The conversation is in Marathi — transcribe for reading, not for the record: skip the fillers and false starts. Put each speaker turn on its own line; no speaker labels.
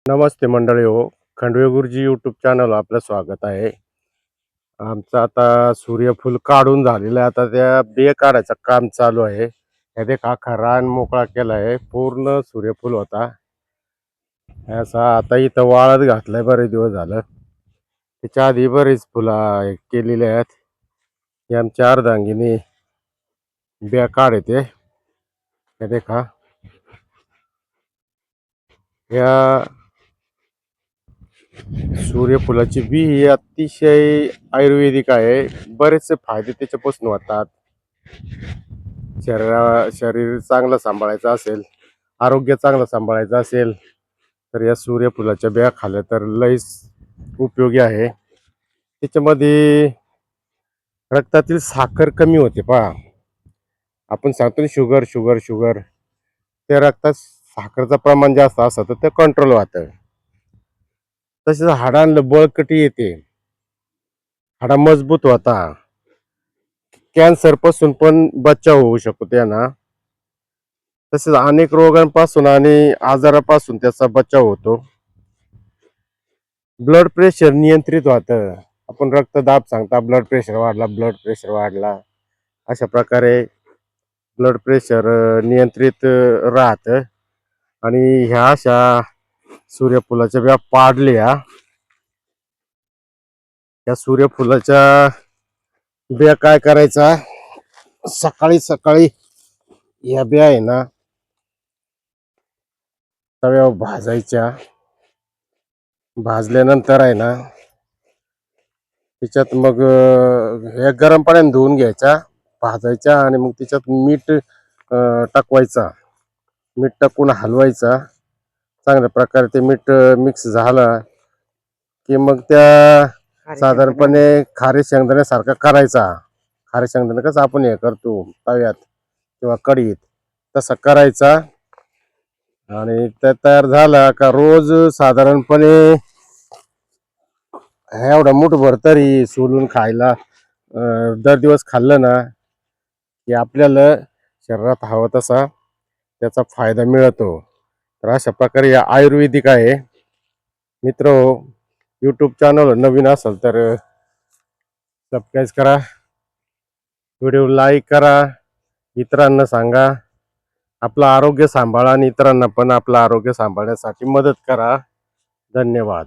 नमस्ते मंडळी हो. खंडवे गुरुजी यूट्यूब चॅनल आपलं स्वागत आहे. आमचं आता सूर्यफूल काढून झालेलं आहे. आता त्या बी काढायचं काम चालू आहे. हे देखा अख्खा रान मोकळा केला आहे. पूर्ण सूर्यफूल होता. असा आता इथं वाळत घातलाय बरेच दिवस झालं. त्याच्या आधी बरीच फुलं केलेली आहेत. हे आमच्या अर्धांगिनी बिया काढते. हे देखा या सूर्यफुलाची बी ही अतिशय आयुर्वेदिक आहे. बरेचसे फायदे त्याच्यापासून होतात. शरीर चांगलं सांभाळायचं असेल, आरोग्य चांगलं सांभाळायचं असेल तर या सूर्यफुलाच्या बिया खाल्ल्या तर लईच उपयोगी आहे. त्याच्यामध्ये रक्तातील साखर कमी होते. पहा, आपण सांगतो ना शुगर शुगर शुगर, त्या रक्तात साखरेचं प्रमाण जास्त असतं तर ते कंट्रोल होतं. तसेच हाडांना बळकटी येते, हाडा मजबूत होता, कॅन्सर पासून पण बचाव होऊ शकतो त्यांना. तसेच अनेक रोगांपासून आणि आजारापासून त्याचा बचाव होतो. ब्लड प्रेशर नियंत्रित होतं. आपण रक्तदाब सांगता ब्लड प्रेशर वाढला, ब्लड प्रेशर वाढला, अशा प्रकारे ब्लड प्रेशर नियंत्रित राहतं. आणि ह्या अशा सूर्यफुलाच्या बिया पाडल्या, या सूर्यफुलाच्या बिया काय करायचा, सकाळी सकाळी या बिया आहे ना तव्यावर भाजायच्या. भाजल्यानंतर आहे ना त्याच्यात मग हे गरम पाण्याने धुवून घ्यायचा, भाजायच्या आणि मग त्याच्यात मीठ टाकवायचा. मीठ टाकून हलवायचा. चांगल्या प्रकारे ते मीठ मिक्स झालं की मग त्या साधारणपणे खारे शेंगदाण्यासारखा करायचा. खारे शेंगदाणे कसं आपण हे करतो तव्यात किंवा कढईत, तसा करायचा. आणि ते तयार झाला का रोज साधारणपणे एवढा मुठभर तरी सोलून खायला दर दिवस खाल्लं ना की आपल्याला शरीरात हवा तसा त्याचा फायदा मिळतो. तर अशा प्रकारे या आयुर्वेदिक आहे. मित्र यूट्यूब चॅनल नवीन असेल तर सबस्क्राईब करा, व्हिडिओ लाईक करा, इतरांना सांगा. आपलं आरोग्य सांभाळा आणि इतरांना पण आपलं आरोग्य सांभाळण्यासाठी मदत करा. धन्यवाद.